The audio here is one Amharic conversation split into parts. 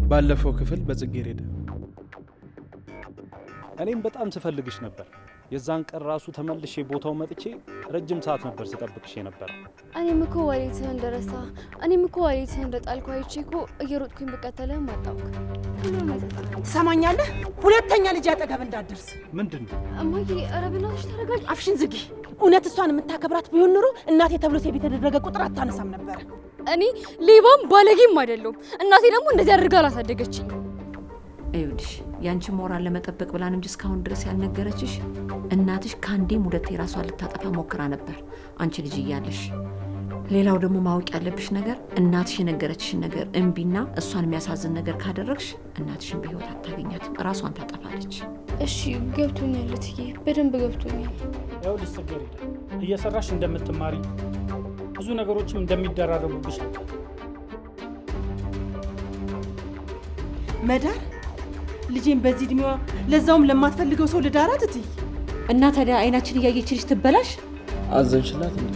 ባለፈው ክፍል በጽጌረዳ እኔም በጣም ስፈልግሽ ነበር። የዛን ቀን ራሱ ተመልሼ ቦታው መጥቼ ረጅም ሰዓት ነበር ስጠብቅሽ ነበር። እኔም እኮ ወዴትህ እንደረሳ እኔም እኮ ወዴትህ እንደጣልኩ አይቼ እኮ እየሮጥኩኝ ብቀተልህም አጣውክ። ሁሉም አይተታል። ትሰማኛለህ? ሁለተኛ ልጅ አጠገብ እንዳትደርስ። ምንድነው? እማዬ ኧረ በእናትሽ ተረጋጊ። አፍሽን ዝጊ። እውነት እሷን የምታከብራት ቢሆን ኑሮ እናቴ ተብሎ ሴት የተደረገ ቁጥር አታነሳም ነበር። እኔ ሌባም ባለጌም አይደለሁም። እናቴ ደግሞ እንደዚህ አድርጋ አላሳደገችኝ። ይኸውልሽ ያንቺ ሞራል ለመጠበቅ ብላ ነው እንጂ እስካሁን ድረስ ያልነገረችሽ እናትሽ ካንዴም ሁለቴ ራሷን ልታጠፋ ሞክራ ነበር አንቺ ልጅ እያለሽ። ሌላው ደግሞ ማወቅ ያለብሽ ነገር እናትሽ የነገረችሽን ነገር እምቢና እሷን የሚያሳዝን ነገር ካደረግሽ እናትሽን በህይወት አታገኛትም፣ ራሷን ታጠፋለች። እሺ ገብቶኛል እትዬ፣ በደንብ ገብቶኛል። ይኸውልሽ ጽጌረዳ እየሰራሽ እንደምትማሪ ብዙ ነገሮችም እንደሚደራረቡብሽ ነው። መዳር ልጄን በዚህ እድሜዋ ለዛውም ለማትፈልገው ሰው ልዳራት እትይ። እና ታዲያ አይናችን እያየችልሽ ትበላሽ? አዘንሽላት እንዴ?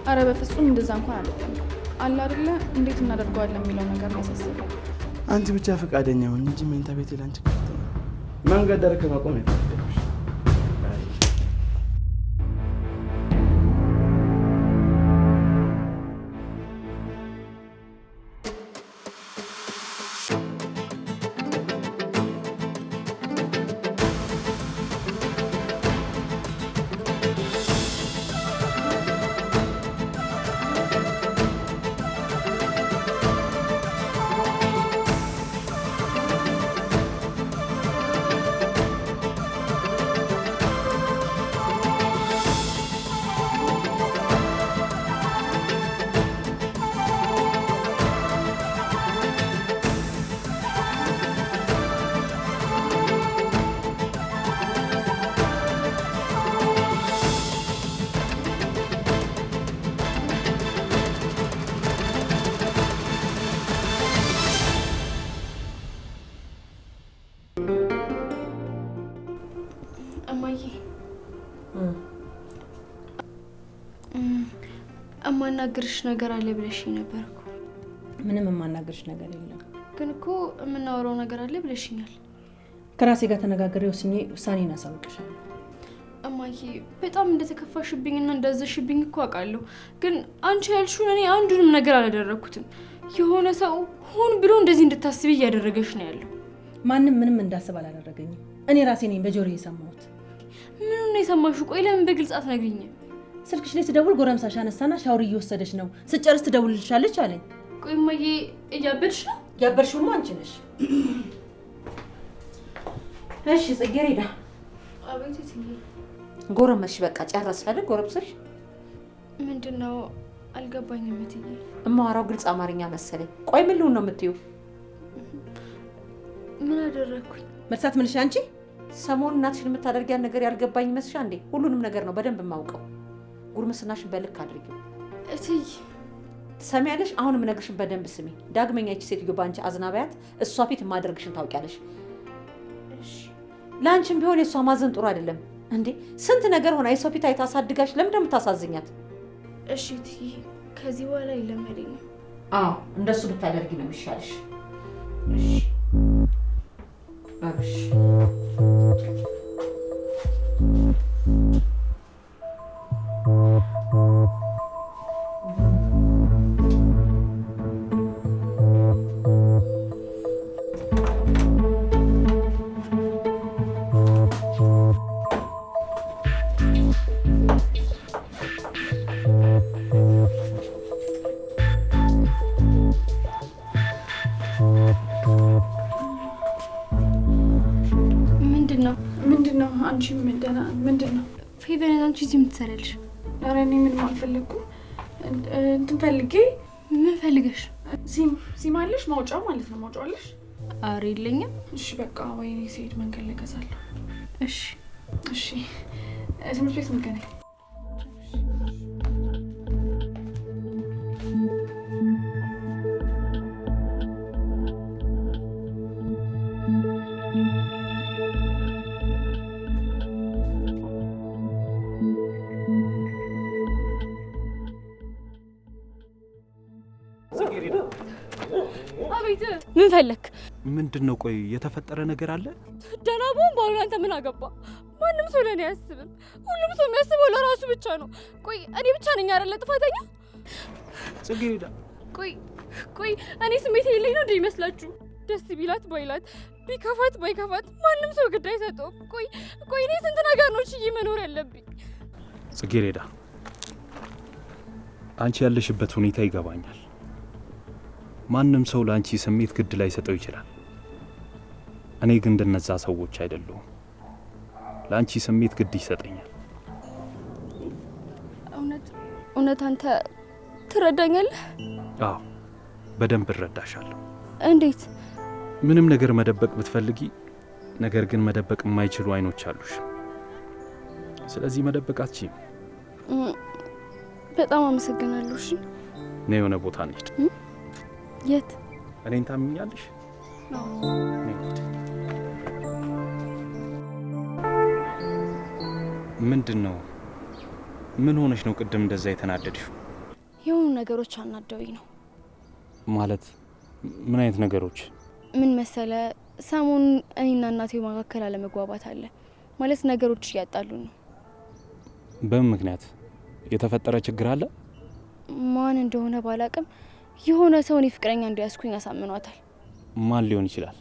አረ በፍጹም እንደዛ እንኳን አይደለም። አለ አይደለ እንዴት እናደርገዋለን የሚለው ነገር ነው ያሳሰበው። አንቺ ብቻ ፈቃደኛ ሁኚ እንጂ መኝታ ቤት ላንቺ ከፍተ ነው። መንገድ ዳር ከመቆም አይፈቀድልሽ። እማናግርሽ ነገር አለ ብለሽኝ ነበር እኮ። ምንም የማናግርሽ ነገር የለም። ግን እኮ የምናወራው ነገር አለ ብለሽኛል። ከራሴ ጋር ተነጋግሬ ወስኜ ውሳኔን አሳውቅሻለሁ። እማዬ በጣም እንደተከፋሽብኝና እንዳዘሽብኝ እኮ አውቃለሁ። ግን አንቺ ያልሽውን እኔ አንዱንም ነገር አላደረኩትም። የሆነ ሰው ሆን ብሎ እንደዚህ እንድታስቢ እያደረገሽ ነው ያለው። ማንም ምንም እንዳስብ አላደረገኝም። እኔ ራሴ ነኝ በጆሮዬ የሰማሁት። ምኑን ነው የሰማሽው? ቆይ ለምን በግልጽ አትነግሪኝም? ስልክሽ ላይ ስደውል ጎረምሳሽ አነሳና ሻወር እየወሰደች ነው፣ ስጨርስ ትደውልልሻለች አለኝ። ቆይ እማዬ እያበድሽ ነው? ያበድሽውማ አንቺ ነሽ። እሺ ጽጌረዳ። አቤት እትዬ። ጎረመሽ በቃ ጨረስሽ አይደል? ጎረምሰሽ ምንድነው? አልገባኝም እትዬ። እማወራው ግልጽ አማርኛ መሰለኝ። ቆይ ምን ልሁን ነው የምትይው? ምን አደረኩኝ? መርሳት ምንሽ አንቺ? ሰሞኑን እናትሽን የምታደርጊያን ነገር ያልገባኝ መስሻ እንዴ? ሁሉንም ነገር ነው በደንብ የማውቀው። ጉርምስናሽን በልክ አድርጊው እትዬ። ትሰሚያለሽ? አሁንም እነግርሽን በደንብ ስሚ። ዳግመኛ እቺ ሴትዮ ባንቺ አዝናቢያት እሷ ፊት ማድረግሽን ታውቂያለሽ። እሺ ላንቺም ቢሆን የሷ ማዘን ጥሩ አይደለም እንዴ። ስንት ነገር ሆና የሷ ፊት አይታ አሳድጋሽ ለምን እንደምታሳዝኛት? እሺ እትዬ፣ ከዚህ በኋላ ይለመደኛል። አዎ እንደሱ ብታደርጊ ነው የሚሻልሽ። እሺ አብሽ ምንድነው? አንቺ ምንደና ምንድነው? ፌቨን አንቺ እዚህ ምን ትሰሪያለሽ? ኧረ እኔ ምንም አልፈለኩም። እንትን ፈልጌ። ምን ፈልገሽ? ሲም አለሽ? ማውጫው ማለት ነው። ማውጫው አለሽ? ኧረ የለኝም። እሺ በቃ ወይኔ ስሄድ መንገድ ላይ እገዛለሁ። እሺ እሺ። ትምህርት ቤት እንገናኝ። አቤት ምን ፈለክ? ምንድነው? ቆይ የተፈጠረ ነገር አለ? ደናቦን ባሉ አንተ ምን አገባ? ማንም ሰው ለኔ አያስብም። ሁሉም ሰው የሚያስበው ለራሱ ብቻ ነው። ቆይ እኔ ብቻ ነኝ አይደለ ጥፋተኛ? ጽጌረዳ ቆይ እኔ ስሜት የሌለኝ ነው እንዴ ይመስላችሁ? ደስ ቢላት ባይላት ቢከፋት ባይከፋት ማንም ሰው ግድ አይሰጠውም። ቆይ እኔ ስንት ነገር ነው ችዬ መኖር ያለብኝ። ጽጌረዳ አንቺ ያለሽበት ሁኔታ ይገባኛል። ማንም ሰው ለአንቺ ስሜት ግድ ላይ ሰጠው ይችላል። እኔ ግን እንደነዛ ሰዎች አይደለሁም። ለአንቺ ስሜት ግድ ይሰጠኛል። እውነት አንተ ትረዳኛለህ? አዎ በደንብ እረዳሻለሁ። እንዴት? ምንም ነገር መደበቅ ብትፈልጊ፣ ነገር ግን መደበቅ የማይችሉ አይኖች አሉሽ። ስለዚህ መደበቅ አትችይም። በጣም አመሰግናለሁ። እሺ ነይ የሆነ ቦታ እንሂድ። የት? እኔን ታምኛለሽ? ምንድን ነው? ምን ሆነሽ ነው ቅድም እንደዛ የተናደድሽው? የሆኑ ነገሮች አናደውኝ ነው። ማለት ምን አይነት ነገሮች? ምን መሰለ፣ ሰሞኑን እኔና እናቴ መካከል አለመግባባት አለ። ማለት ነገሮች እያጣሉ ነው። በምን ምክንያት? የተፈጠረ ችግር አለ? ማን እንደሆነ ባላቅም የሆነ ሰው እኔ ፍቅረኛ እንዲያስኩኝ አሳምኗታል። ማን ሊሆን ይችላል?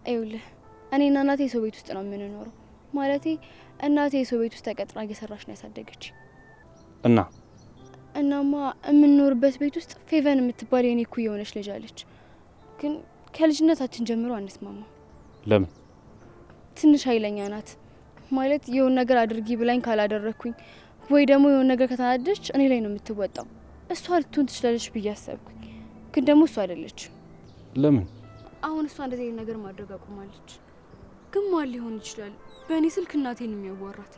ይኸውልህ እኔና እናቴ የሰው ቤት ውስጥ ነው የምንኖረው። ማለቴ እናቴ የሰው ቤት ውስጥ ተቀጥራ እየሰራች ነው ያሳደገች። እናማ የምንኖርበት ቤት ውስጥ ፌቨን የምትባል የኔ እኩያ የሆነች ልጅ አለች። ግን ከልጅነታችን ጀምሮ አንስማማ። ለምን? ትንሽ ኃይለኛ ናት። ማለት የሆነ ነገር አድርጊ ብላኝ ካላደረግኩኝ ወይ ደግሞ የሆነ ነገር ከተናደደች እኔ ላይ ነው የምትወጣው። እሷ ልትሆን ትችላለች ብዬ አሰብኩኝ፣ ግን ደግሞ እሷ አይደለች። ለምን? አሁን እሷ እንደዚህ አይነት ነገር ማድረግ አቁማለች። ግን ማን ሊሆን ይችላል? በእኔ ስልክ እናቴን የሚያዋራት።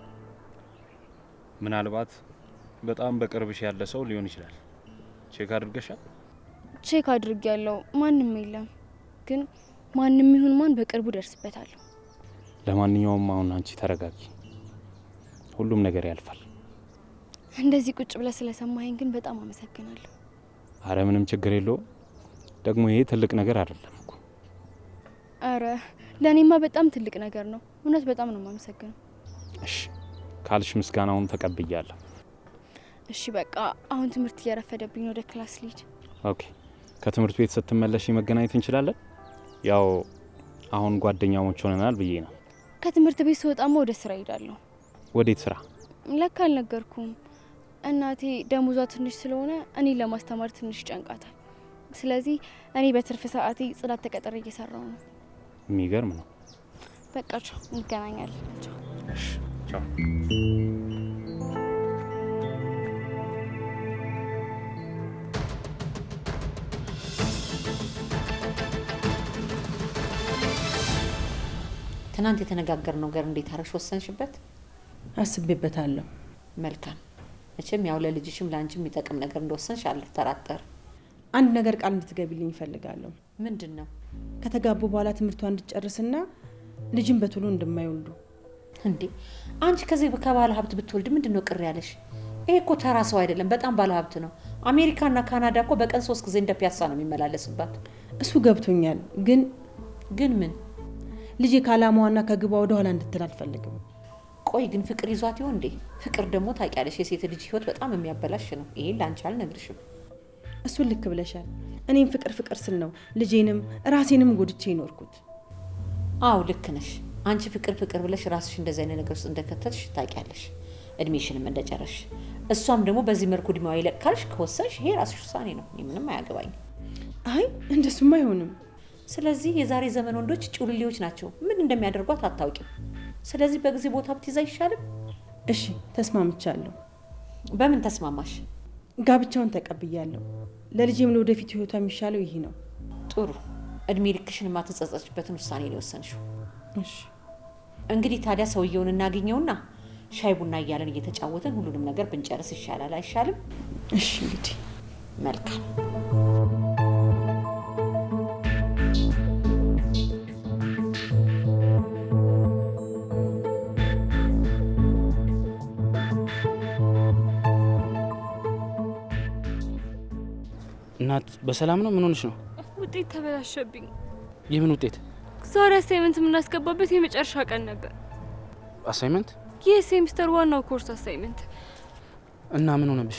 ምናልባት በጣም በቅርብሽ ያለ ሰው ሊሆን ይችላል። ቼክ አድርገሻል? ቼክ አድርግ ያለው ማንም የለም። ግን ማንም ይሁን ማን በቅርቡ ደርስበታለሁ። ለማንኛውም አሁን አንቺ ተረጋጊ፣ ሁሉም ነገር ያልፋል። እንደዚህ ቁጭ ብለህ ስለሰማኸኝ ግን በጣም አመሰግናለሁ። አረ ምንም ችግር የለውም። ደግሞ ይሄ ትልቅ ነገር አይደለም እኮ። አረ ለእኔማ በጣም ትልቅ ነገር ነው። እውነት በጣም ነው የማመሰግነው። እሺ ካልሽ ምስጋናውን ተቀብያለሁ። እሺ በቃ አሁን ትምህርት እየረፈደብኝ ወደ ክላስ ልሂድ። ኦኬ ከትምህርት ቤት ስትመለሽ መገናኘት እንችላለን? ያው አሁን ጓደኛሞች ሆነናል ብዬ ነው። ከትምህርት ቤት ስወጣማ ወደ ስራ ሄዳለሁ። ወዴት ስራ? ለካ አልነገርኩም። እናቴ ደሞዟ ትንሽ ስለሆነ እኔ ለማስተማር ትንሽ ይጨንቃታል። ስለዚህ እኔ በትርፍ ሰዓቴ ጽዳት ተቀጥሬ እየሰራው ነው። የሚገርም ነው። በቃ ቻው፣ እንገናኛለን። ቻው። እሺ ቻው። ትናንት የተነጋገርነው ነገር እንዴት አረግሽ? ወሰንሽበት? አስቤበታለሁ። መልካም። መቼም ያው ለልጅሽም ለአንቺም የሚጠቅም ነገር እንደወሰንሽ አልጠራጠርም። አንድ ነገር ቃል እንድትገቢልኝ እፈልጋለሁ። ምንድን ነው? ከተጋቡ በኋላ ትምህርቷን እንድትጨርስና ልጅን በቶሎ እንደማይወልዱ። እንዴ አንቺ ከዚህ ከባለ ሀብት ብትወልድ ምንድን ነው ቅር ያለሽ? ይሄ እኮ ተራ ሰው አይደለም፣ በጣም ባለ ሀብት ነው። አሜሪካና ካናዳ እኮ በቀን 3 ጊዜ እንደ ፒያሳ ነው የሚመላለስባት። እሱ ገብቶኛል። ግን ምን? ልጄ ካላማዋና ከግባ ወደ ኋላ እንድትል አልፈልግም። ቆይ ግን ፍቅር ይዟት ይሆን እንዴ? ፍቅር ደግሞ ታውቂያለሽ የሴት ልጅ ህይወት በጣም የሚያበላሽ ነው። ይሄን ላንቺ አልነግርሽም። እሱን ልክ ብለሻል። እኔም ፍቅር ስል ነው ልጄንም ራሴንም ጎድቼ ይኖርኩት። አዎ ልክ ነሽ። አንቺ ፍቅር ብለሽ ራስሽ እንደዚህ አይነት ነገር ውስጥ እንደከተትሽ ታውቂያለሽ። እድሜሽንም እንደጨረሽ። እሷም ደግሞ በዚህ መልኩ እድሜዋ ይለካልሽ ከወሰንሽ ይሄ ራስሽ ውሳኔ ነው። ምንም አያገባኝ። አይ እንደሱም አይሆንም። ስለዚህ የዛሬ ዘመን ወንዶች ጩልሌዎች ናቸው። ምን እንደሚያደርጓት አታውቂም። ስለዚህ በጊዜ ቦታ ብትይዛ አይሻልም? እሺ ተስማምቻለሁ። በምን ተስማማሽ? ጋብቻውን ተቀብያለሁ። ለልጄም ለወደፊት ህይወቷ የሚሻለው ይሄ ነው። ጥሩ። እድሜ ልክሽን የማትጸጸችበትን ውሳኔ ነው የወሰንሽው። እሺ እንግዲህ ታዲያ ሰውየውን እናገኘውና ሻይ ቡና እያለን እየተጫወትን ሁሉንም ነገር ብንጨርስ ይሻላል አይሻልም? እሺ እንግዲህ መልካም። እናት በሰላም ነው? ምን ሆነሽ ነው? ውጤት ተበላሸብኝ። የምን ውጤት? ዛሬ አሳይመንት የምናስገባበት የመጨረሻ ቀን ነበር። አሳይመንት? የሴሚስተር ዋናው ኮርስ አሳይመንት። እና ምን ሆነብሽ?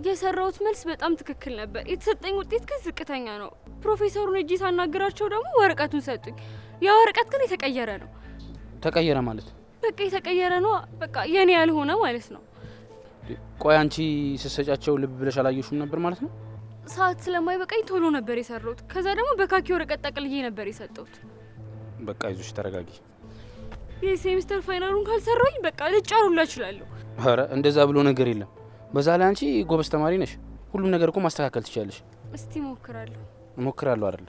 የሰራሁት መልስ በጣም ትክክል ነበር። የተሰጠኝ ውጤት ግን ዝቅተኛ ነው። ፕሮፌሰሩን እጅ ሳናገራቸው ደግሞ ወረቀቱን ሰጡኝ። ያ ወረቀት ግን የተቀየረ ነው። ተቀየረ ማለት? በቃ የተቀየረ ነው። በቃ የኔ ያልሆነ ማለት ነው። ቆይ አንቺ ስትሰጫቸው ልብ ብለሽ አላየሽም ነበር ማለት ነው? ሰዓት ስለማይበቃኝ ቶሎ ነበር የሰራሁት። ከዛ ደግሞ በካኪ ወረቀት ጠቅልዬ ነበር የሰጠሁት። በቃ ይዞሽ ተረጋጊ። የሴሚስተር ፋይናሉን ካልሰራሁኝ በቃ ልጫሩላ እችላለሁ። ኧረ እንደዛ ብሎ ነገር የለም። በዛ ላይ አንቺ ጎበዝ ተማሪ ነሽ። ሁሉም ነገር እኮ ማስተካከል ትችያለሽ። እስቲ ሞክራለሁ። እሞክራለሁ አይደል?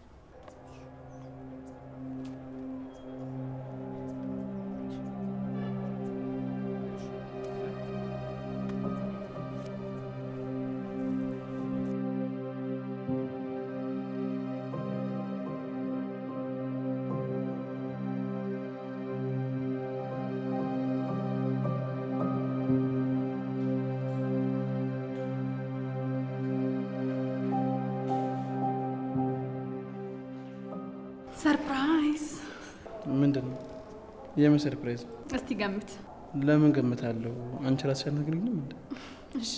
ሰርፕራይዝ። ምንድን ነው? የምን ሰርፕራይዝ? እስቲ ገምት። ለምን ገምታለሁ? አንቺ ራስሽ አልነግሪኝም እንዴ? እሺ፣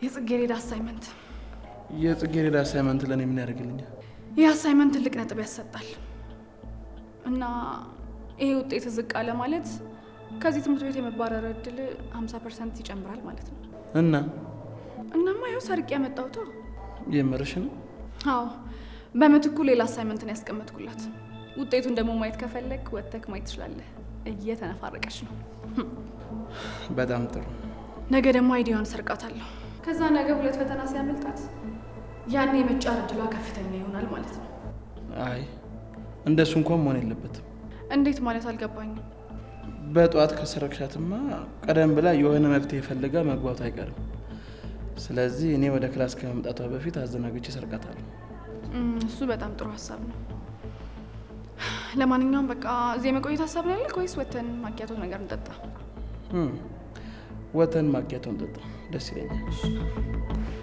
የጽጌረዳ አሳይመንት። የጽጌረዳ አሳይመንት ለእኔ ምን ያደርግልኛል? ይህ አሳይመንት ትልቅ ነጥብ ያሰጣል እና ይሄ ውጤት ዝቅ አለ ማለት ከዚህ ትምህርት ቤት የመባረር እድል 50% ይጨምራል ማለት ነው። እናማ ይኸው ሰርቄ ያመጣሁት። የምርሽ ነው? አዎ፣ በምትኩ ሌላ አሳይመንትን ያስቀመጥኩላት። ውጤቱን ደግሞ ማየት ከፈለግ ወጥተክ ማየት ትችላለህ። እየተነፋረቀች ነው። በጣም ጥሩ። ነገ ደግሞ አይዲያውን ሰርቃታለሁ። ከዛ ነገ 2 ፈተና ሲያመልጣት ያኔ የመጫር እድሏ ከፍተኛ ይሆናል ማለት ነው። አይ እንደሱ እንኳን መሆን የለበትም። እንዴት ማለት? አልገባኝም። በጠዋት ከሰረክሻትማ ቀደም ብላ የሆነ መፍትሄ ፈልጋ መግባቱ አይቀርም። ስለዚህ እኔ ወደ ክላስ ከመምጣቷ በፊት አዘናግቼ ሰርቃታለሁ። እሱ በጣም ጥሩ ሀሳብ ነው። ለማንኛውም በቃ እዚህ የመቆየት ሀሳብ ነው ያለህ ወይስ ወተን ማኪያቶ ነገር እንጠጣ? ወተን ማኪያቶ እንጠጣ ደስ ይለኛል።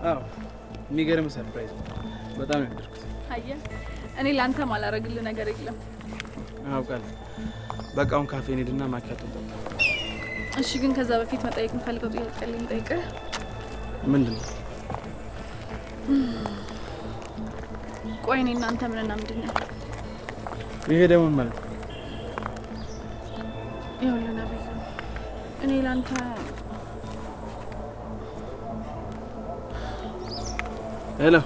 አዎ የሚገርም ሰርፕራይዝ፣ በጣም ነው የወደድኩት። አየህ፣ እኔ ላንተ ማላረግልህ ነገር የለም። አውቃለሁ። በቃ አሁን ካፌ እንሂድና ማኪያቶ እንጠጣ። እሺ፣ ግን ከዛ በፊት መጠየቅ የምፈልገው ጥያቄ አለኝ። ጠይቅህ። ምንድን ነው? ቆይ እኔ እናንተ ምንና ምንድን ነው? ይሄ ደግሞ ማለት ነው? ይኸውልህ ነብይ፣ እኔ ላንተ ሄሎ፣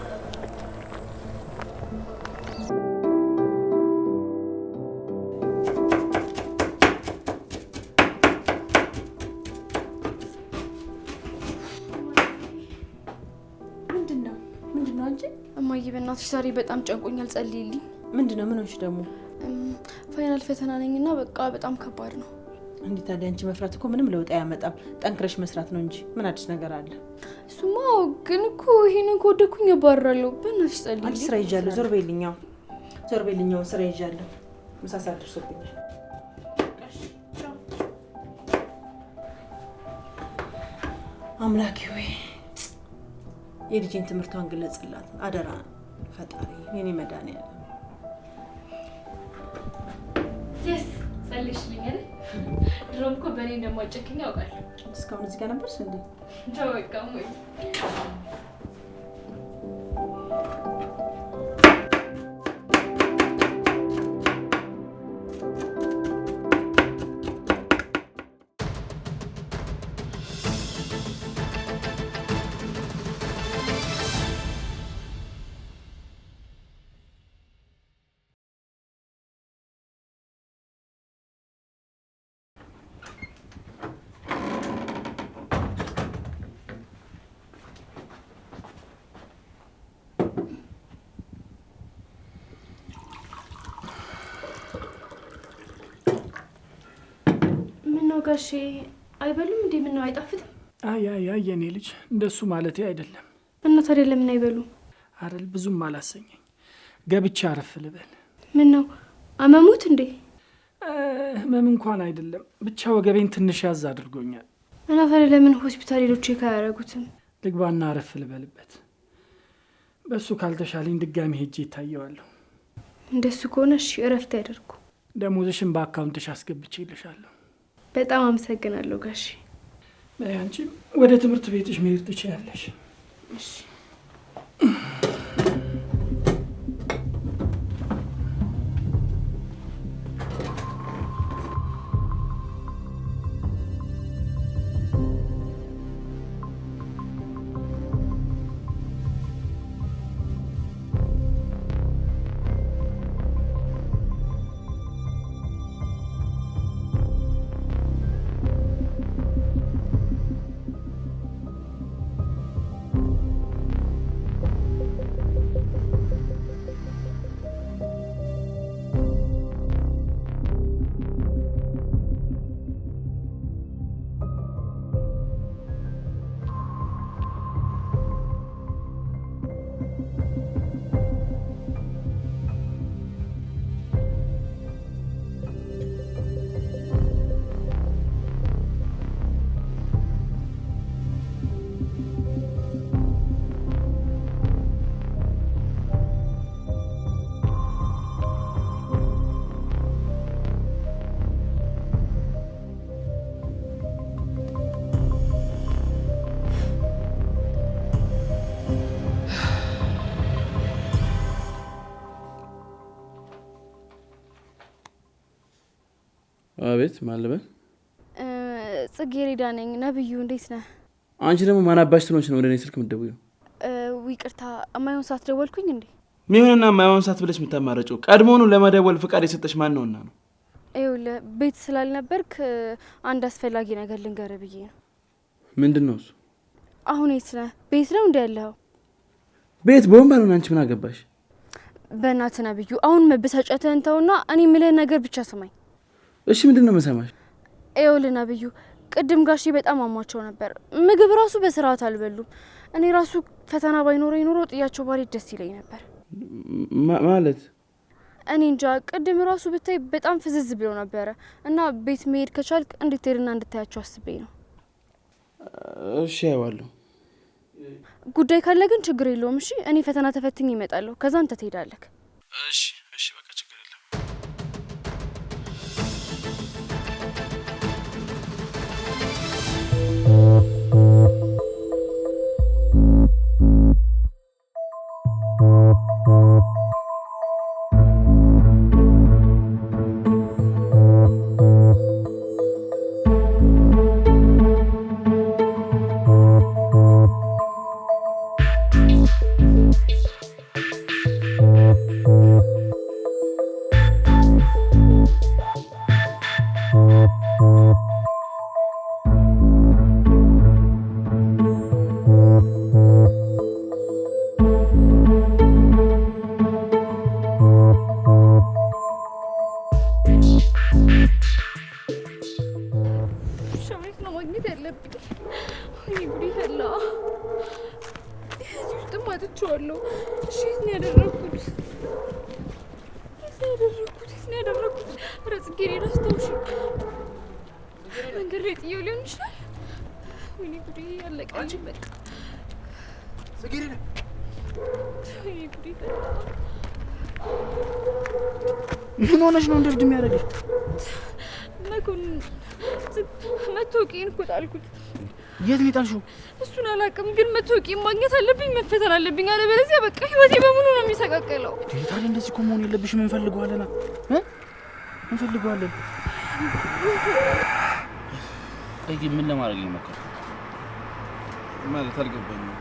ምንድነው አንቺ? እማዬ በእናትሽ ዛሬ በጣም ጨንቆኛል፣ ጸልይልኝ። ምንድነው? ምን ሆንሽ ደግሞ? ፋይናል ፈተና ነኝና በቃ በጣም ከባድ ነው። እንዴት ታዲያ? አንቺ መፍራት እኮ ምንም ለውጥ አያመጣም። ጠንክረሽ መስራት ነው እንጂ ምን አዲስ ነገር አለ? እሱማ ግን እኮ ይሄንን ከወደኩኝ እባረራለሁ። በእናትሽ ጸልይልኝ። አንቺ ስራ ይዣለሁ። ዞር በይልኛው፣ ዞር በይልኛው። ስራ ይዣለሁ። ምሳ ሰዓት ደርሶብኛል። አምላኬ ሆይ የልጄን ትምህርቷን ግለጽላት አደራ ፈጣሪ፣ የኔ መድኃኒዓለም። የስ ጸልይሽልኝ አይደል? ድሮም እኮ በእኔ እንደማጨክኝ ያውቃለሁ። እስካሁን እዚህ ጋር ነበርሽ እንዴ? ተወቃም ወይ ጋሼ አይበሉም እንዴ? ምን ነው አይጣፍጥም? አይ የኔ ልጅ እንደሱ ማለቴ አይደለም። እና ታዲያ ለምን አይበሉም? አይደል ብዙም አላሰኘኝ። ገብቼ አረፍ ልበል። ምን ነው አመሙት እንዴ? ህመም እንኳን አይደለም፣ ብቻ ወገቤን ትንሽ ያዝ አድርጎኛል። እና ታዲያ ለምን ሆስፒታል ሄዶ ቼክ አያደርጉትም? ልግባና አረፍ ልበልበት። በሱ ካልተሻለኝ ድጋሚ ሄጄ ይታየዋለሁ። እንደሱ ከሆነ እሺ፣ እረፍት ያደርጉ። ደሞዝሽን በአካውንትሽ አስገብቼልሻለሁ። በጣም አመሰግናለሁ ጋሺ። አንቺም ወደ ትምህርት ቤትሽ መሄድ ትችያለሽ። እሺ። አቤት ማለበል ጽጌረዳ ነኝ። ነብዩ እንዴት ነህ? አንቺ ደግሞ ማን አባሽ ትሆንሽ ነው ወደ እኔ ስልክ የምትደውይው? ይቅርታ የማይሆን ሰዓት ደወልኩኝ እንዴ? ሚሆንና የማይሆን ሰዓት ብለሽ የምታማረጪው ቀድሞውኑ ለመደወል ፍቃድ የሰጠሽ ማን ነውና ነው? ይኸውልህ ቤት ስላልነበርክ አንድ አስፈላጊ ነገር ልንገርህ ብዬ ነው። ምንድን ነው እሱ? አሁን የት ነህ? ቤት ነው እንዴ ያለኸው? ቤት በወንባ ነው። አንቺ ምን አገባሽ? በእናትህ ነብዩ አሁን መበሳጨትህን ተውና እኔ የምልህን ነገር ብቻ ስማኝ። እሺ ምንድን ነው መሰማሽ? ይኸውልህ ነብዩ ቅድም ጋሼ በጣም አሟቸው ነበር። ምግብ ራሱ በስርዓት አልበሉም። እኔ ራሱ ፈተና ባይኖረኝ ኖሮ ጥያቸው ባሪ ደስ ይለኝ ነበር። ማለት እኔ እንጃ ቅድም ራሱ ብታይ በጣም ፍዝዝ ብሎ ነበረ እና ቤት መሄድ ከቻልክ እንድትሄድና እንድታያቸው አስቤ ነው። እሺ አይዋለሁ። ጉዳይ ካለ ግን ችግር የለውም። እሺ እኔ ፈተና ተፈትኜ እመጣለሁ። ከዛ አንተ ትሄዳለህ። እሺ እሺ በቃ ችግር የለም። ምን ሆነሽ ነው እንደዚህ የሚያደርግሽ? መታወቂያን እኮ ጣልኩት። የት ነው ጣልሽው? እሱን አላውቅም፣ ግን መታወቂያን ማግኘት አለብኝ፣ መፈተን አለብኝ። አለበለዚያ በቃ ህይወቴ በሙሉ ነው የሚሰቃቀለው። ታዲያ እንደዚህ እኮ መሆን የለብሽም። እንፈልገዋለን እንፈልገዋለን። ቆይ ምን ለማድረግ ይሞክር ማለት አልገባኝም።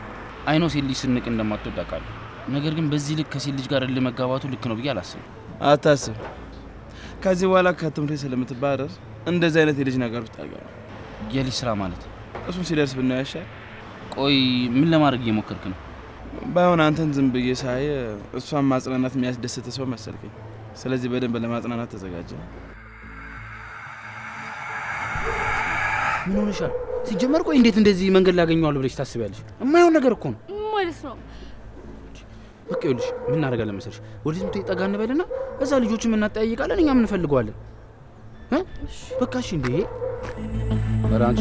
አይኖ ሴት ልጅ ስንቅ እንደማትወድ አውቃለሁ። ነገር ግን በዚህ ልክ ከሴት ልጅ ጋር ለመጋባቱ ልክ ነው ብዬ አላስብም። አታስብ። ከዚህ በኋላ ከትምህርት ስለምትባረር እንደዚህ አይነት የልጅ ነገር ውስጥ አልገባ። የልጅ ስራ ማለት እሱን ሲደርስ ብናየው ያሻል። ቆይ ምን ለማድረግ እየሞከርክ ነው? ባይሆን አንተን ዝም ብዬ ሳይ እሷን ማጽናናት የሚያስደስት ሰው መሰልከኝ። ስለዚህ በደንብ ለማጽናናት ተዘጋጀ። ምን ሆነሻል? ሲጀመር ቆይ እንዴት እንደዚህ መንገድ ላይ ያገኘዋለሁ ብለሽ ታስቢያለሽ? የማይሆን ነገር እኮ ነው ማለት ነው። በቃ ይኸውልሽ ምን እናደርጋለን መሰለሽ? ወደዚህ ምትይ ጠጋ እንበልና እዛ ልጆችን እናጠያይቃለን፣ እኛ ምን እንፈልገዋለን? በቃ እሺ። እንዴ ኧረ አንቺ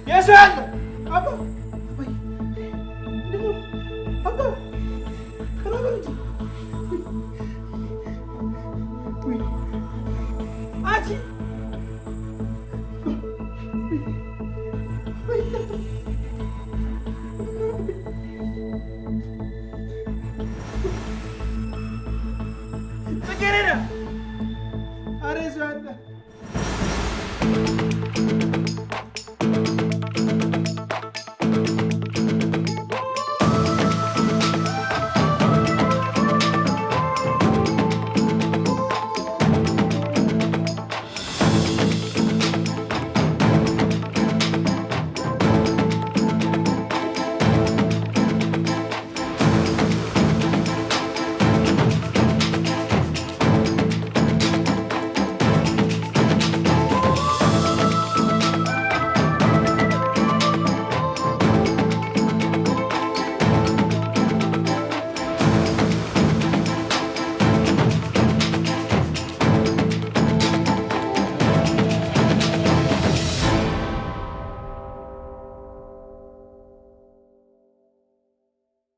የሰው ያለ አባ